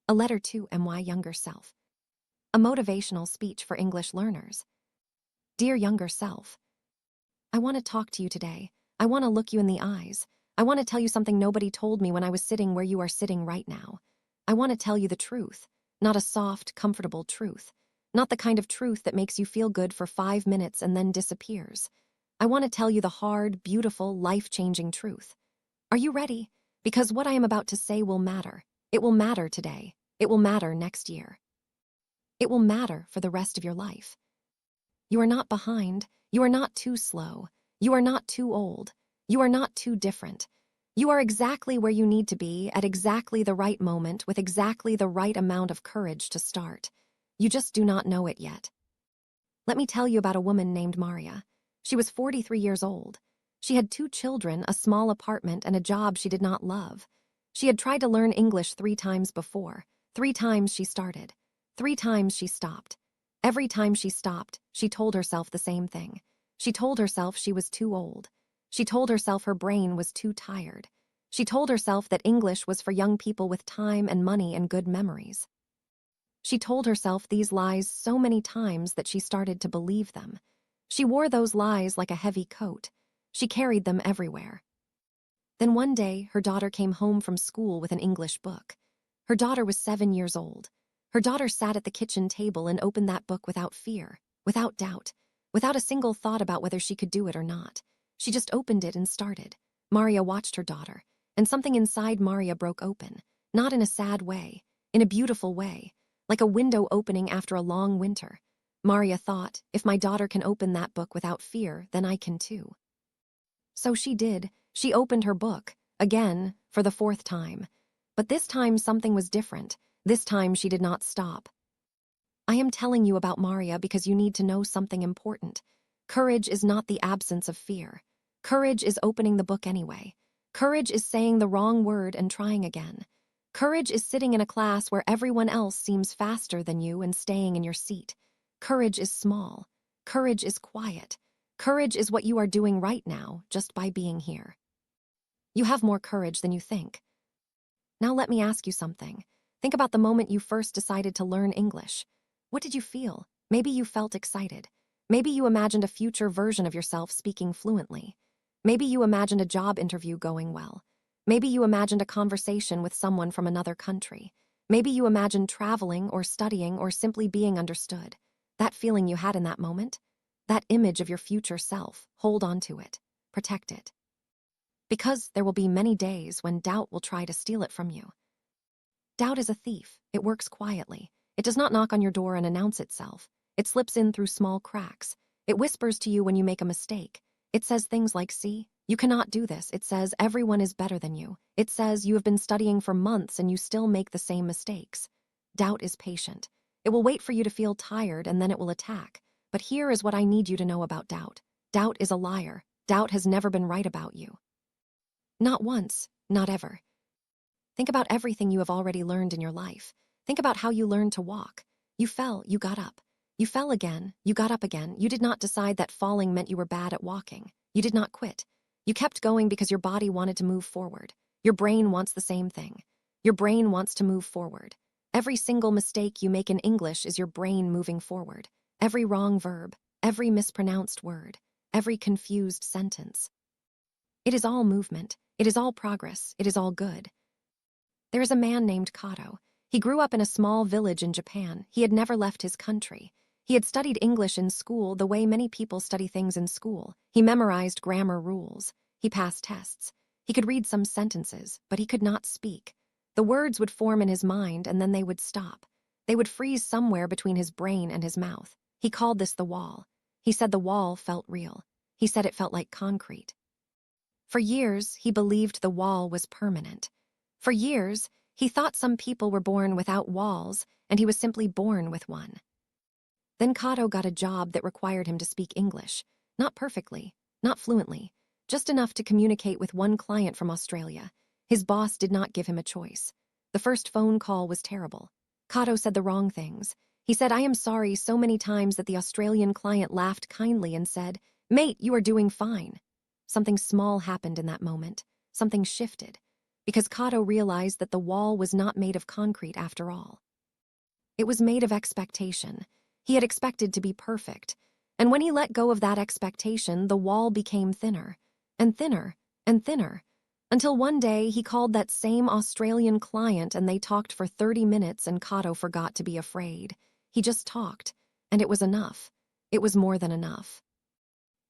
A letter to my younger self. A motivational speech for English learners. Dear younger self, I want to talk to you today. I want to look you in the eyes. I want to tell you something nobody told me when I was sitting where you are sitting right now. I want to tell you the truth, not a soft, comfortable truth. Not the kind of truth that makes you feel good for 5 minutes and then disappears. I want to tell you the hard, beautiful, life-changing truth. Are you ready? Because what I am about to say will matter. It will matter today. It will matter next year. It will matter for the rest of your life. You are not behind. You are not too slow. You are not too old. You are not too different. You are exactly where you need to be at exactly the right moment with exactly the right amount of courage to start. You just do not know it yet. Let me tell you about a woman named Maria. She was 43 years old. She had 2 children, a small apartment, and a job she did not love. She had tried to learn English 3 times before. 3 times she started. 3 times she stopped. Every time she stopped, she told herself the same thing. She told herself she was too old. She told herself her brain was too tired. She told herself that English was for young people with time and money and good memories. She told herself these lies so many times that she started to believe them. She wore those lies like a heavy coat. She carried them everywhere. Then one day, her daughter came home from school with an English book. Her daughter was 7 years old. Her daughter sat at the kitchen table and opened that book without fear, without doubt, without a single thought about whether she could do it or not. She just opened it and started. Maria watched her daughter, and something inside Maria broke open, not in a sad way, in a beautiful way, like a window opening after a long winter. Maria thought, if my daughter can open that book without fear, then I can too. So she did. She opened her book, again, for the 4th time. But this time something was different. This time she did not stop. I am telling you about Maria because you need to know something important. Courage is not the absence of fear. Courage is opening the book anyway. Courage is saying the wrong word and trying again. Courage is sitting in a class where everyone else seems faster than you and staying in your seat. Courage is small. Courage is quiet. Courage is what you are doing right now, just by being here. You have more courage than you think. Now let me ask you something. Think about the moment you first decided to learn English. What did you feel? Maybe you felt excited. Maybe you imagined a future version of yourself speaking fluently. Maybe you imagined a job interview going well. Maybe you imagined a conversation with someone from another country. Maybe you imagined traveling or studying or simply being understood. That feeling you had in that moment? That image of your future self, hold on to it. Protect it. Because there will be many days when doubt will try to steal it from you. Doubt is a thief. It works quietly. It does not knock on your door and announce itself. It slips in through small cracks. It whispers to you when you make a mistake. It says things like, see, you cannot do this. It says everyone is better than you. It says you have been studying for months and you still make the same mistakes. Doubt is patient. It will wait for you to feel tired and then it will attack. But here is what I need you to know about doubt. Doubt is a liar. Doubt has never been right about you. Not once, not ever. Think about everything you have already learned in your life. Think about how you learned to walk. You fell, you got up. You fell again, you got up again. You did not decide that falling meant you were bad at walking. You did not quit. You kept going because your body wanted to move forward. Your brain wants the same thing. Your brain wants to move forward. Every single mistake you make in English is your brain moving forward. Every wrong verb, every mispronounced word, every confused sentence. It is all movement. It is all progress. It is all good. There is a man named Kato. He grew up in a small village in Japan. He had never left his country. He had studied English in school the way many people study things in school. He memorized grammar rules. He passed tests. He could read some sentences, but he could not speak. The words would form in his mind and then they would stop. They would freeze somewhere between his brain and his mouth. He called this the wall. He said the wall felt real. He said it felt like concrete. For years, he believed the wall was permanent. For years, he thought some people were born without walls, and he was simply born with one. Then Kato got a job that required him to speak English. Not perfectly, not fluently, just enough to communicate with one client from Australia. His boss did not give him a choice. The first phone call was terrible. Kato said the wrong things. He said, "I am sorry," so many times that the Australian client laughed kindly and said, "Mate, you are doing fine." Something small happened in that moment. Something shifted. because Kato realized that the wall was not made of concrete after all. It was made of expectation. He had expected to be perfect, and when he let go of that expectation, the wall became thinner, and thinner, and thinner, until one day he called that same Australian client and they talked for 30 minutes and Kato forgot to be afraid. He just talked, and it was enough. It was more than enough.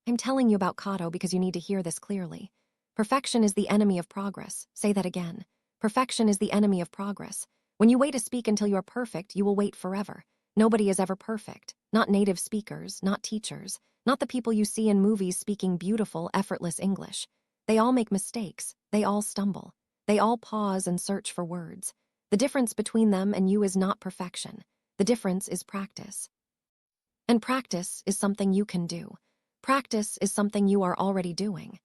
I'm telling you about Kato because you need to hear this clearly. Perfection is the enemy of progress. Say that again. Perfection is the enemy of progress. When you wait to speak until you are perfect, you will wait forever. Nobody is ever perfect. Not native speakers, not teachers, not the people you see in movies speaking beautiful, effortless English. They all make mistakes. They all stumble. They all pause and search for words. The difference between them and you is not perfection. The difference is practice. And practice is something you can do. Practice is something you are already doing.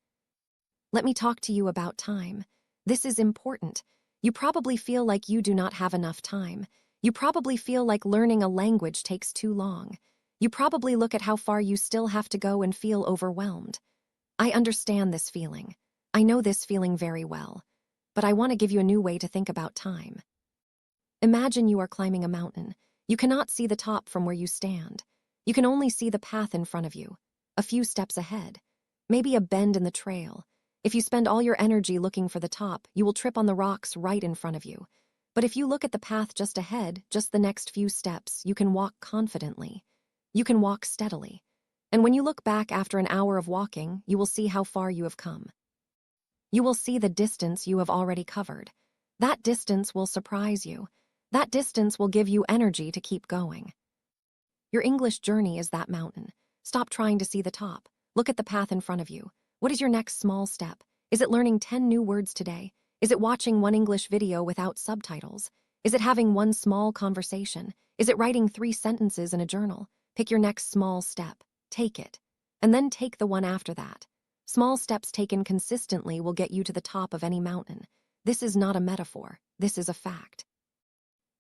Let me talk to you about time. This is important. You probably feel like you do not have enough time. You probably feel like learning a language takes too long. You probably look at how far you still have to go and feel overwhelmed. I understand this feeling. I know this feeling very well. But I want to give you a new way to think about time. Imagine you are climbing a mountain. You cannot see the top from where you stand. You can only see the path in front of you, a few steps ahead, maybe a bend in the trail. If you spend all your energy looking for the top, you will trip on the rocks right in front of you. But if you look at the path just ahead, just the next few steps, you can walk confidently. You can walk steadily. And when you look back after an hour of walking, you will see how far you have come. You will see the distance you have already covered. That distance will surprise you. That distance will give you energy to keep going. Your English journey is that mountain. Stop trying to see the top. Look at the path in front of you. What is your next small step? Is it learning 10 new words today? Is it watching one English video without subtitles? Is it having one small conversation? Is it writing 3 sentences in a journal? Pick your next small step. Take it. And then take the one after that. Small steps taken consistently will get you to the top of any mountain. This is not a metaphor. This is a fact.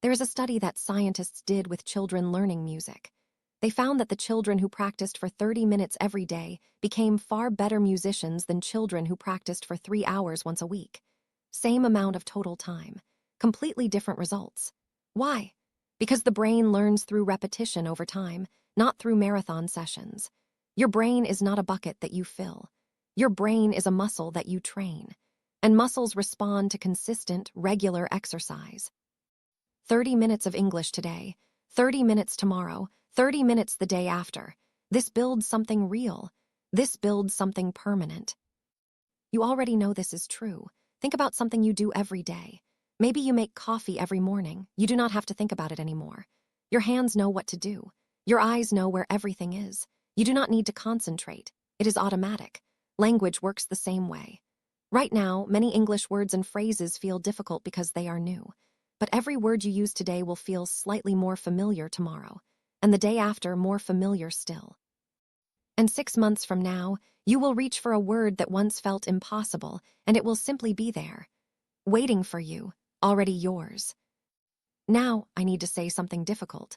There is a study that scientists did with children learning music. They found that the children who practiced for 30 minutes every day became far better musicians than children who practiced for 3 hours once a week. Same amount of total time. Completely different results. Why? Because the brain learns through repetition over time, not through marathon sessions. Your brain is not a bucket that you fill. Your brain is a muscle that you train. And muscles respond to consistent, regular exercise. 30 minutes of English today, 30 minutes tomorrow, 30 minutes the day after. This builds something real. This builds something permanent. You already know this is true. Think about something you do every day. Maybe you make coffee every morning. You do not have to think about it anymore. Your hands know what to do. Your eyes know where everything is. You do not need to concentrate. It is automatic. Language works the same way. Right now, many English words and phrases feel difficult because they are new. But every word you use today will feel slightly more familiar tomorrow, and the day after more familiar still. And 6 months from now, you will reach for a word that once felt impossible, and it will simply be there, waiting for you, already yours. Now, I need to say something difficult.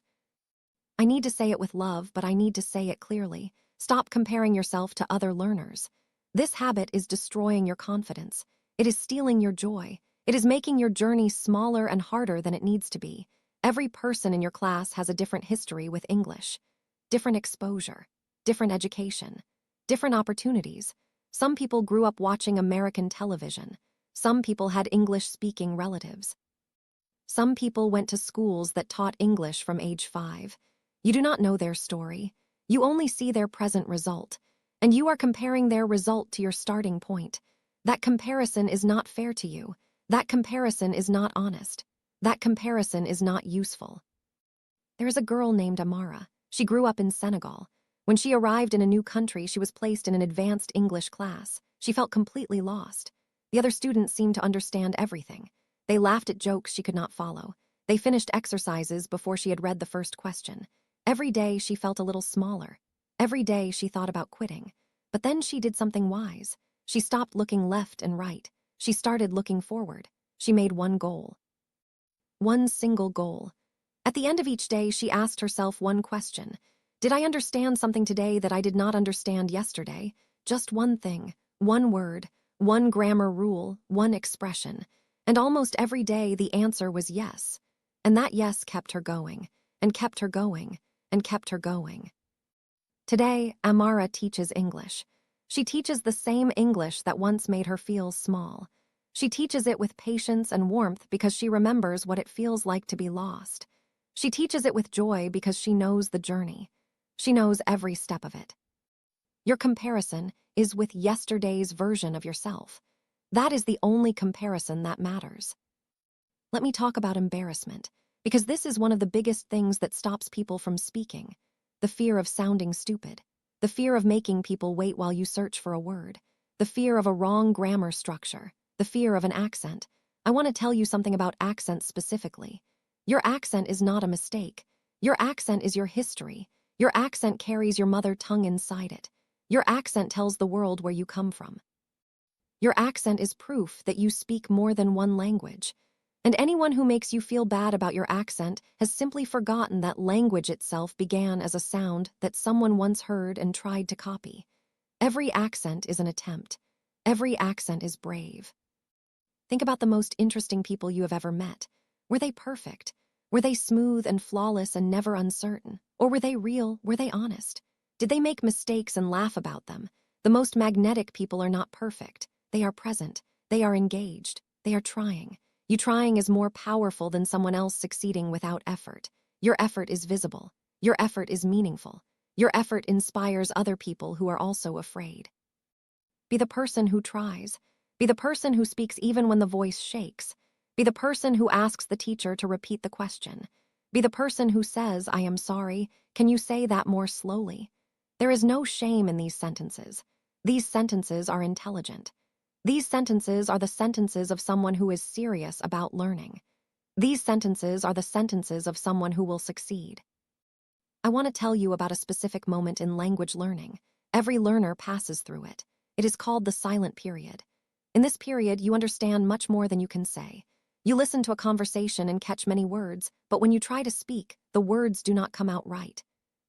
I need to say it with love, but I need to say it clearly. Stop comparing yourself to other learners. This habit is destroying your confidence. It is stealing your joy. It is making your journey smaller and harder than it needs to be. Every person in your class has a different history with English, different exposure, different education, different opportunities. Some people grew up watching American television. Some people had English-speaking relatives. Some people went to schools that taught English from age 5. You do not know their story. You only see their present result, and you are comparing their result to your starting point. That comparison is not fair to you. That comparison is not honest. That comparison is not useful. There is a girl named Amara. She grew up in Senegal. When she arrived in a new country, she was placed in an advanced English class. She felt completely lost. The other students seemed to understand everything. They laughed at jokes she could not follow. They finished exercises before she had read the first question. Every day she felt a little smaller. Every day she thought about quitting. But then she did something wise. She stopped looking left and right. She started looking forward. She made one goal. One single goal. At the end of each day, she asked herself one question. Did I understand something today that I did not understand yesterday? Just one thing, one word, one grammar rule, one expression. And almost every day the answer was yes. And that yes kept her going, and kept her going, and kept her going. Today, Amara teaches English. She teaches the same English that once made her feel small. She teaches it with patience and warmth because she remembers what it feels like to be lost. She teaches it with joy because she knows the journey. She knows every step of it. Your comparison is with yesterday's version of yourself. That is the only comparison that matters. Let me talk about embarrassment, because this is one of the biggest things that stops people from speaking. The fear of sounding stupid. The fear of making people wait while you search for a word. The fear of a wrong grammar structure. The fear of an accent. I want to tell you something about accents specifically. Your accent is not a mistake. Your accent is your history. Your accent carries your mother tongue inside it. Your accent tells the world where you come from. Your accent is proof that you speak more than one language. And anyone who makes you feel bad about your accent has simply forgotten that language itself began as a sound that someone once heard and tried to copy. Every accent is an attempt. Every accent is brave. Think about the most interesting people you have ever met. Were they perfect? Were they smooth and flawless and never uncertain? Or were they real? Were they honest? Did they make mistakes and laugh about them? The most magnetic people are not perfect. They are present. They are engaged. They are trying. You trying is more powerful than someone else succeeding without effort. Your effort is visible. Your effort is meaningful. Your effort inspires other people who are also afraid. Be the person who tries. Be the person who speaks even when the voice shakes. Be the person who asks the teacher to repeat the question. Be the person who says, "I am sorry. Can you say that more slowly?" There is no shame in these sentences. These sentences are intelligent. These sentences are the sentences of someone who is serious about learning. These sentences are the sentences of someone who will succeed. I want to tell you about a specific moment in language learning. Every learner passes through it. It is called the silent period. In this period, you understand much more than you can say. You listen to a conversation and catch many words, but when you try to speak, the words do not come out right.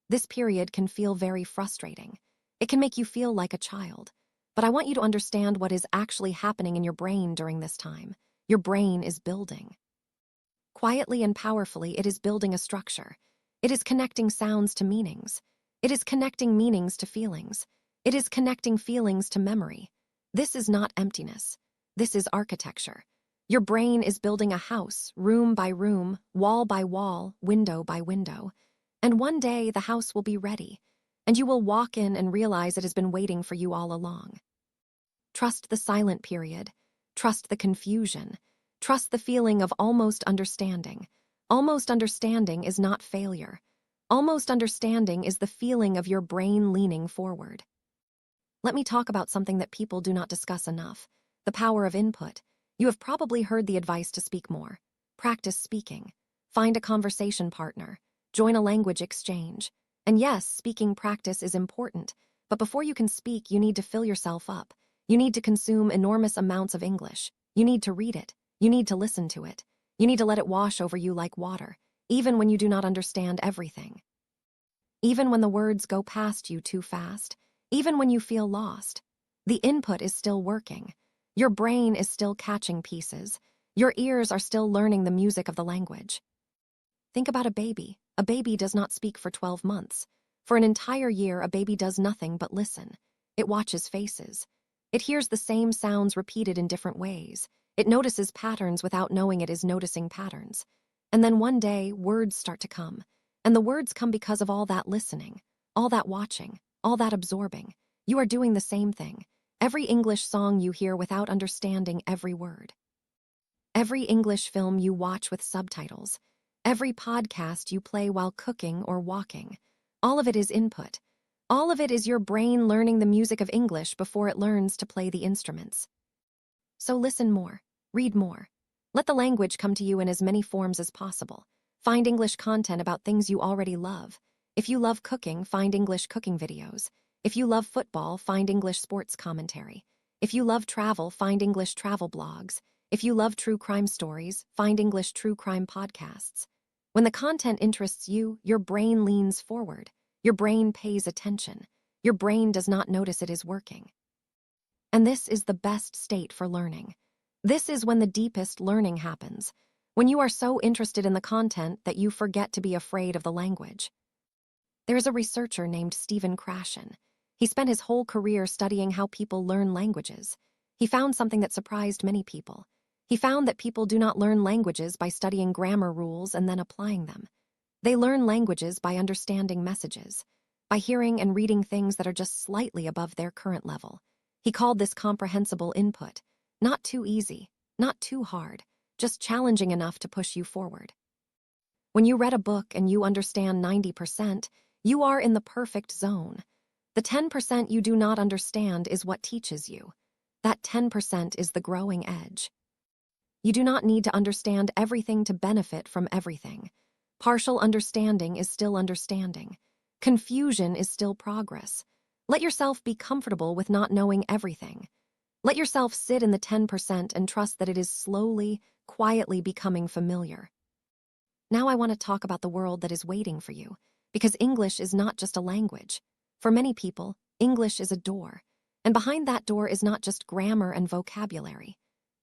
This period can feel very frustrating. It can make you feel like a child. But I want you to understand what is actually happening in your brain during this time. Your brain is building. Quietly and powerfully, it is building a structure. It is connecting sounds to meanings. It is connecting meanings to feelings. It is connecting feelings to memory. This is not emptiness. This is architecture. Your brain is building a house, room by room, wall by wall, window by window. And one day the house will be ready, and you will walk in and realize it has been waiting for you all along. Trust the silent period. Trust the confusion. Trust the feeling of almost understanding. Almost understanding is not failure. Almost understanding is the feeling of your brain leaning forward. Let me talk about something that people do not discuss enough: the power of input. You have probably heard the advice to speak more. Practice speaking. Find a conversation partner. Join a language exchange. And yes, speaking practice is important, but before you can speak, you need to fill yourself up. You need to consume enormous amounts of English. You need to read it. You need to listen to it. You need to let it wash over you like water, even when you do not understand everything. Even when the words go past you too fast, even when you feel lost, the input is still working. Your brain is still catching pieces. Your ears are still learning the music of the language. Think about a baby. A baby does not speak for 12 months. For an entire year, a baby does nothing but listen. It watches faces. It hears the same sounds repeated in different ways. It notices patterns without knowing it is noticing patterns. And then one day, words start to come. And the words come because of all that listening, all that watching, all that absorbing. You are doing the same thing. Every English song you hear without understanding every word. Every English film you watch with subtitles. Every podcast you play while cooking or walking. All of it is input. All of it is your brain learning the music of English before it learns to play the instruments. So listen more. Read more. Let the language come to you in as many forms as possible. Find English content about things you already love. If you love cooking, find English cooking videos. If you love football, find English sports commentary. If you love travel, find English travel blogs. If you love true crime stories, find English true crime podcasts. When the content interests you, your brain leans forward. Your brain pays attention. Your brain does not notice it is working. And this is the best state for learning. This is when the deepest learning happens, when you are so interested in the content that you forget to be afraid of the language. There is a researcher named Krashen. He spent his whole career studying how people learn languages. He found something that surprised many people. He found that people do not learn languages by studying grammar rules and then applying them. They learn languages by understanding messages, by hearing and reading things that are just slightly above their current level. He called this comprehensible input. Not too easy, not too hard, just challenging enough to push you forward. When you read a book and you understand 90%, you are in the perfect zone. The 10% you do not understand is what teaches you. That 10% is the growing edge. You do not need to understand everything to benefit from everything. Partial understanding is still understanding. Confusion is still progress. Let yourself be comfortable with not knowing everything. Let yourself sit in the 10% and trust that it is slowly, quietly becoming familiar. Now I want to talk about the world that is waiting for you, because English is not just a language. For many people, English is a door, and behind that door is not just grammar and vocabulary.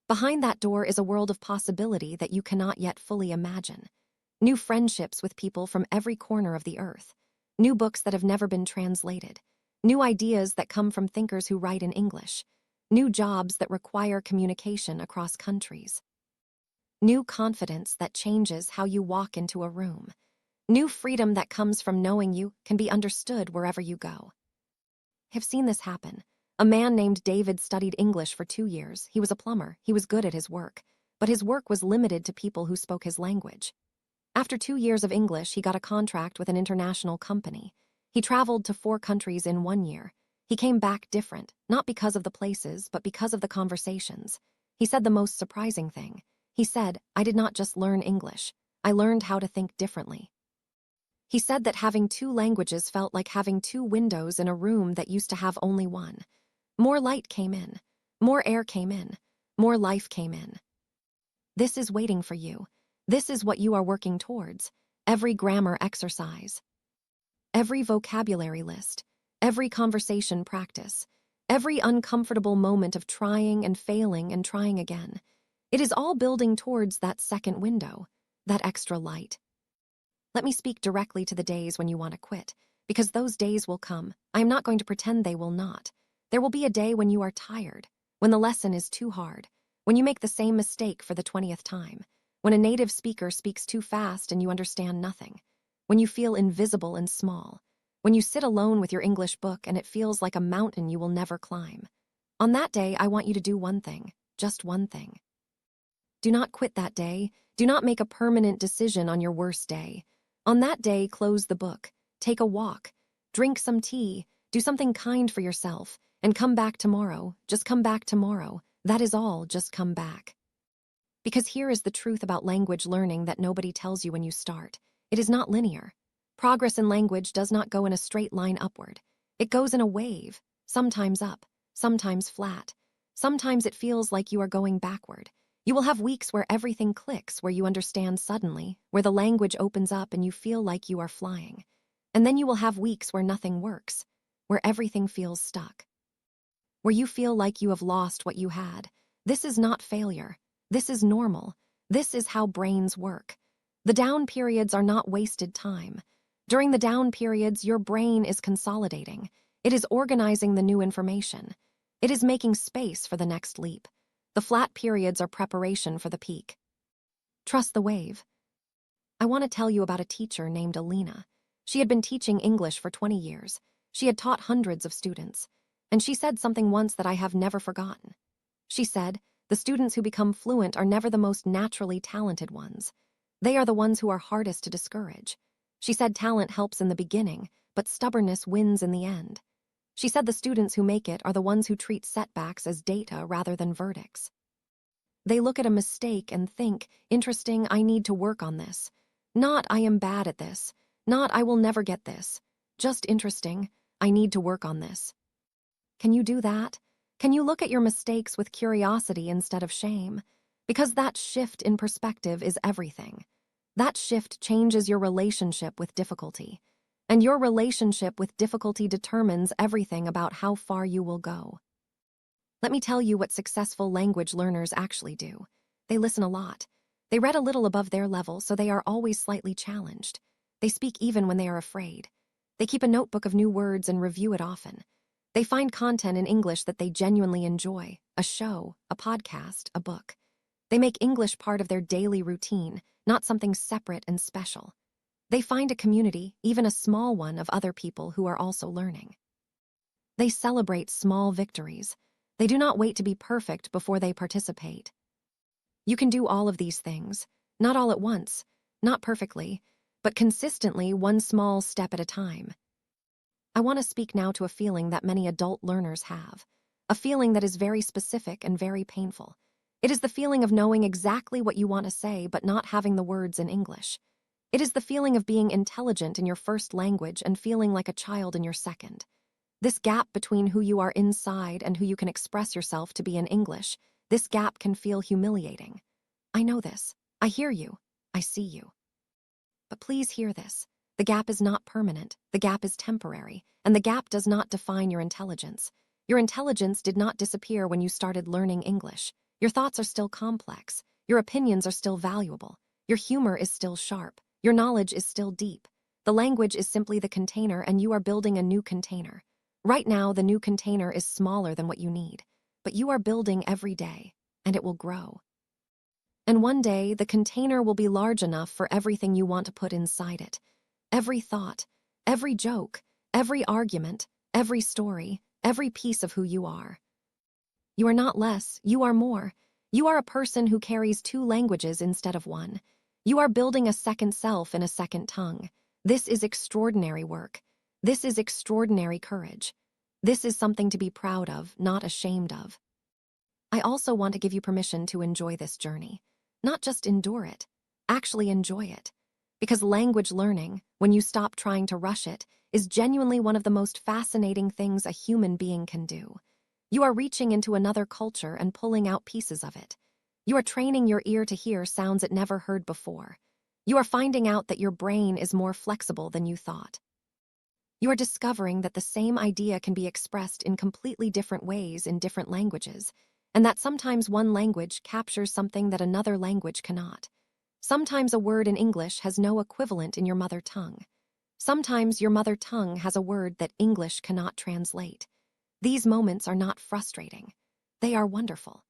Behind that door is a world of possibility that you cannot yet fully imagine. New friendships with people from every corner of the earth. New books that have never been translated. New ideas that come from thinkers who write in English. New jobs that require communication across countries. New confidence that changes how you walk into a room. New freedom that comes from knowing you can be understood wherever you go. I've seen this happen. A man named David studied English for 2 years. He was a plumber. He was good at his work, but his work was limited to people who spoke his language. After 2 years of English, he got a contract with an international company. He traveled to 4 countries in 1 year. He came back different, not because of the places, but because of the conversations. He said the most surprising thing. He said, "I did not just learn English. I learned how to think differently." He said that having 2 languages felt like having 2 windows in a room that used to have only one. More light came in. More air came in. More life came in. This is waiting for you. This is what you are working towards. Every grammar exercise. Every vocabulary list. Every conversation practice. Every uncomfortable moment of trying and failing and trying again. It is all building towards that second window, that extra light. Let me speak directly to the days when you want to quit, because those days will come. I am not going to pretend they will not. There will be a day when you are tired, when the lesson is too hard, when you make the same mistake for the 20th time, when a native speaker speaks too fast and you understand nothing, when you feel invisible and small, when you sit alone with your English book and it feels like a mountain you will never climb. On that day, I want you to do one thing, just one thing. Do not quit that day. Do not make a permanent decision on your worst day. On that day, close the book, take a walk, drink some tea, do something kind for yourself, and come back tomorrow. Just come back tomorrow. That is all, just come back. Because here is the truth about language learning that nobody tells you when you start. It is not linear. Progress in language does not go in a straight line upward. It goes in a wave, sometimes up, sometimes flat. Sometimes it feels like you are going backward. You will have weeks where everything clicks, where you understand suddenly, where the language opens up and you feel like you are flying. And then you will have weeks where nothing works, where everything feels stuck, where you feel like you have lost what you had. This is not failure. This is normal. This is how brains work. The down periods are not wasted time. During the down periods, your brain is consolidating. It is organizing the new information. It is making space for the next leap. The flat periods are preparation for the peak. Trust the wave. I want to tell you about a teacher named Alina. She had been teaching English for 20 years. She had taught hundreds of students. And she said something once that I have never forgotten. She said, "The students who become fluent are never the most naturally talented ones. They are the ones who are hardest to discourage." She said talent helps in the beginning, but stubbornness wins in the end. She said the students who make it are the ones who treat setbacks as data rather than verdicts. They look at a mistake and think, interesting, I need to work on this. Not, I am bad at this. Not, I will never get this. Just interesting, I need to work on this. Can you do that? Can you look at your mistakes with curiosity instead of shame? Because that shift in perspective is everything. That shift changes your relationship with difficulty. And your relationship with difficulty determines everything about how far you will go. Let me tell you what successful language learners actually do. They listen a lot. They read a little above their level, so they are always slightly challenged. They speak even when they are afraid. They keep a notebook of new words and review it often. They find content in English that they genuinely enjoy, a show, a podcast, a book. They make English part of their daily routine, not something separate and special. They find a community, even a small one, of other people who are also learning. They celebrate small victories. They do not wait to be perfect before they participate. You can do all of these things, not all at once, not perfectly, but consistently, one small step at a time. I want to speak now to a feeling that many adult learners have, a feeling that is very specific and very painful. It is the feeling of knowing exactly what you want to say but not having the words in English. It is the feeling of being intelligent in your first language and feeling like a child in your second. This gap between who you are inside and who you can express yourself to be in English, this gap can feel humiliating. I know this. I hear you. I see you. But please hear this. The gap is not permanent. The gap is temporary, and the gap does not define your intelligence. Your intelligence did not disappear when you started learning English. Your thoughts are still complex. Your opinions are still valuable. Your humor is still sharp. Your knowledge is still deep. The language is simply the container, and you are building a new container. Right now, the new container is smaller than what you need, but you are building every day, and it will grow. And one day, the container will be large enough for everything you want to put inside it. Every thought, every joke, every argument, every story, every piece of who you are. You are not less, you are more. You are a person who carries two languages instead of one. You are building a second self in a second tongue. This is extraordinary work. This is extraordinary courage. This is something to be proud of, not ashamed of. I also want to give you permission to enjoy this journey. Not just endure it, actually enjoy it. Because language learning, when you stop trying to rush it, is genuinely one of the most fascinating things a human being can do. You are reaching into another culture and pulling out pieces of it. You are training your ear to hear sounds it never heard before. You are finding out that your brain is more flexible than you thought. You are discovering that the same idea can be expressed in completely different ways in different languages, and that sometimes one language captures something that another language cannot. Sometimes a word in English has no equivalent in your mother tongue. Sometimes your mother tongue has a word that English cannot translate. These moments are not frustrating. They are wonderful.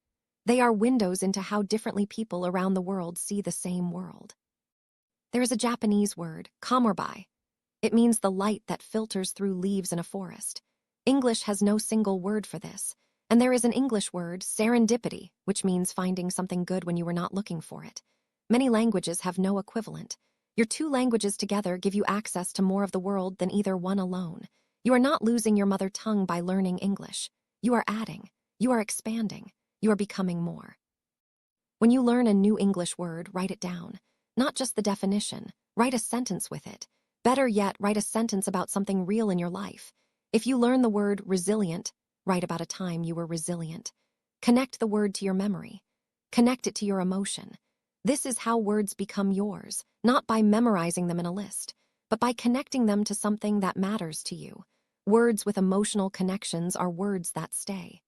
They are windows into how differently people around the world see the same world. There is a Japanese word, komorbai. It means the light that filters through leaves in a forest. English has no single word for this. And there is an English word, serendipity, which means finding something good when you were not looking for it. Many languages have no equivalent. Your two languages together give you access to more of the world than either one alone. You are not losing your mother tongue by learning English. You are adding. You are expanding. You are becoming more. When you learn a new English word, write it down. Not just the definition. Write a sentence with it. Better yet, write a sentence about something real in your life. If you learn the word resilient, write about a time you were resilient. Connect the word to your memory. Connect it to your emotion. This is how words become yours, not by memorizing them in a list, but by connecting them to something that matters to you. Words with emotional connections are words that stay.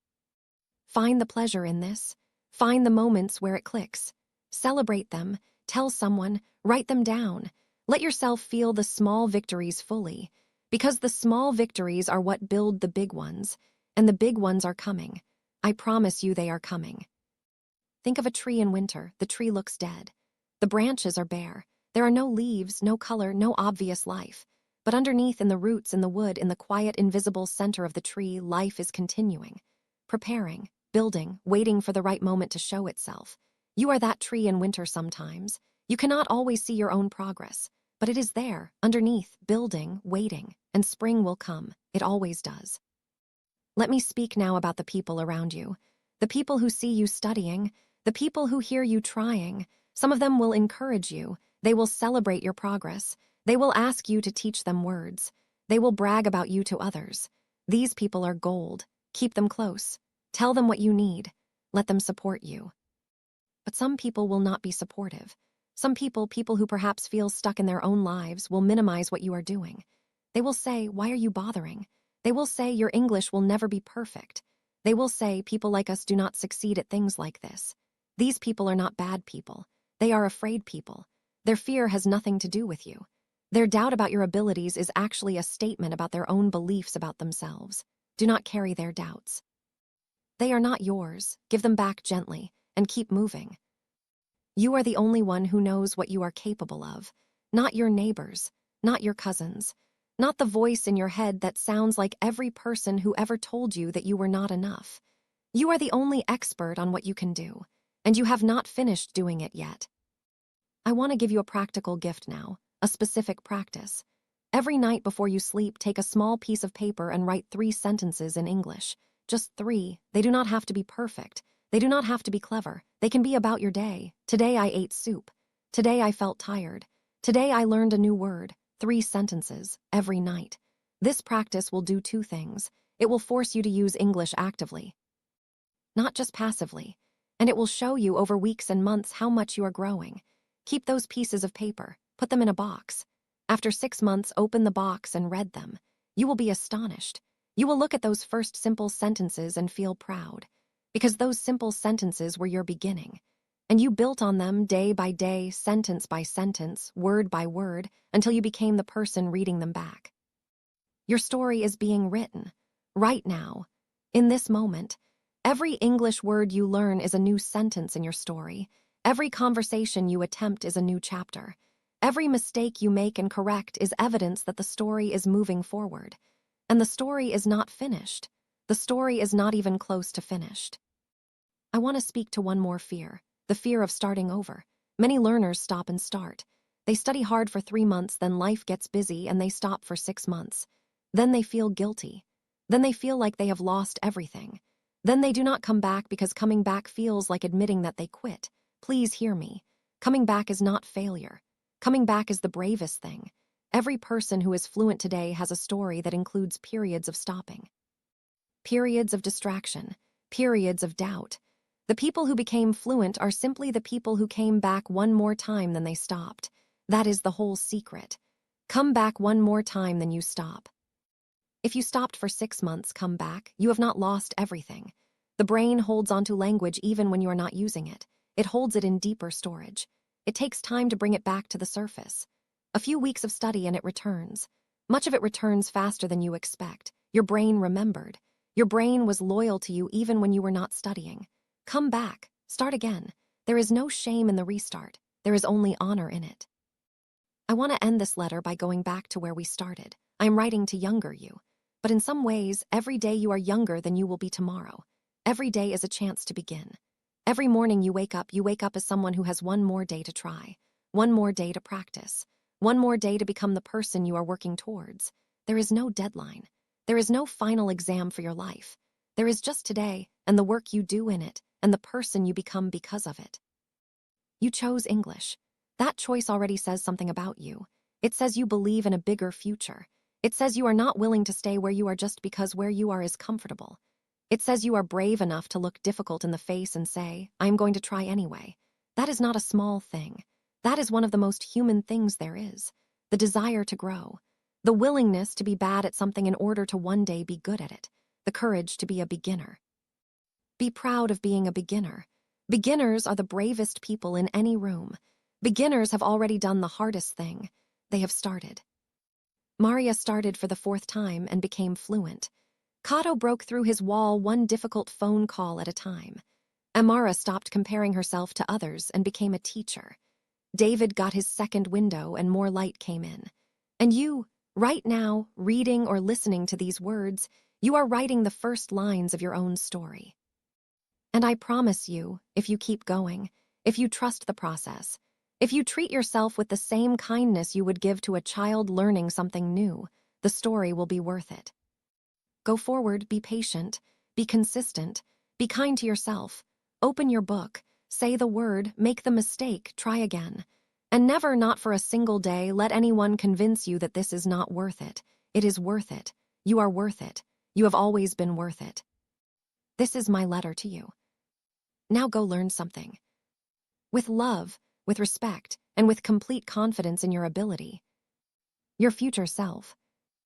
Find the pleasure in this. Find the moments where it clicks. Celebrate them. Tell someone. Write them down. Let yourself feel the small victories fully, because the small victories are what build the big ones, and the big ones are coming. I promise you they are coming. Think of a tree in winter. The tree looks dead. The branches are bare. There are no leaves, no color, no obvious life. But underneath, in the roots, in the wood, in the quiet, invisible center of the tree, life is continuing. Preparing, building, waiting for the right moment to show itself. You are that tree in winter sometimes. You cannot always see your own progress, but it is there, underneath, building, waiting, and spring will come. It always does. Let me speak now about the people around you. The people who see you studying, the people who hear you trying. Some of them will encourage you. They will celebrate your progress. They will ask you to teach them words. They will brag about you to others. These people are gold. Keep them close. Tell them what you need. Let them support you. But some people will not be supportive. Some people who perhaps feel stuck in their own lives, will minimize what you are doing. They will say, "Why are you bothering?" They will say, "Your English will never be perfect." They will say people like us do not succeed at things like this. These people are not bad people. They are afraid people. Their fear has nothing to do with you. Their doubt about your abilities is actually a statement about their own beliefs about themselves. Do not carry their doubts. They are not yours. Give them back gently and keep moving. You are the only one who knows what you are capable of, not your neighbors, not your cousins, not the voice in your head that sounds like every person who ever told you that you were not enough. You are the only expert on what you can do, and you have not finished doing it yet. I want to give you a practical gift now, a specific practice. Every night before you sleep, take a small piece of paper and write 3 sentences in English. Just 3. They do not have to be perfect. They do not have to be clever. They can be about your day. Today I ate soup. Today I felt tired. Today I learned a new word. 3 sentences, every night. This practice will do 2 things. It will force you to use English actively, not just passively, and it will show you over weeks and months how much you are growing. Keep those pieces of paper, put them in a box. After 6 months, open the box and read them. You will be astonished. You will look at those first simple sentences and feel proud, because those simple sentences were your beginning. And you built on them day by day, sentence by sentence, word by word, until you became the person reading them back. Your story is being written, right now, in this moment. Every English word you learn is a new sentence in your story. Every conversation you attempt is a new chapter. Every mistake you make and correct is evidence that the story is moving forward. And the story is not finished. The story is not even close to finished. I want to speak to one more fear, the fear of starting over. Many learners stop and start. They study hard for 3 months, then life gets busy and they stop for 6 months. Then they feel guilty. Then they feel like they have lost everything. Then they do not come back because coming back feels like admitting that they quit. Please hear me. Coming back is not failure. Coming back is the bravest thing. Every person who is fluent today has a story that includes periods of stopping, periods of distraction, periods of doubt. The people who became fluent are simply the people who came back one more time than they stopped. That is the whole secret. Come back one more time than you stop. If you stopped for 6 months, come back. You have not lost everything. The brain holds onto language even when you are not using it. It holds it in deeper storage. It takes time to bring it back to the surface. A few weeks of study and it returns. Much of it returns faster than you expect. Your brain remembered. Your brain was loyal to you even when you were not studying. Come back. Start again. There is no shame in the restart. There is only honor in it. I want to end this letter by going back to where we started. I am writing to younger you. But in some ways, every day you are younger than you will be tomorrow. Every day is a chance to begin. Every morning you wake up as someone who has one more day to try, one more day to practice, one more day to become the person you are working towards. There is no deadline. There is no final exam for your life. There is just today and the work you do in it and the person you become because of it. You chose English. That choice already says something about you. It says you believe in a bigger future. It says you are not willing to stay where you are just because where you are is comfortable. It says you are brave enough to look difficult in the face and say, I am going to try anyway. That is not a small thing. That is one of the most human things there is. The desire to grow. The willingness to be bad at something in order to one day be good at it. The courage to be a beginner. Be proud of being a beginner. Beginners are the bravest people in any room. Beginners have already done the hardest thing. They have started. Maria started for the 4th time and became fluent. Kato broke through his wall one difficult phone call at a time. Amara stopped comparing herself to others and became a teacher. David got his 2nd window and more light came in. And you, right now, reading or listening to these words, you are writing the first lines of your own story. And I promise you, if you keep going, if you trust the process, if you treat yourself with the same kindness you would give to a child learning something new, the story will be worth it. Go forward, be patient, be consistent, be kind to yourself, open your book, say the word, make the mistake, try again. And never, not for a single day, let anyone convince you that this is not worth it. It is worth it. You are worth it. You have always been worth it. This is my letter to you. Now go learn something. With love, with respect, and with complete confidence in your ability. Your future self.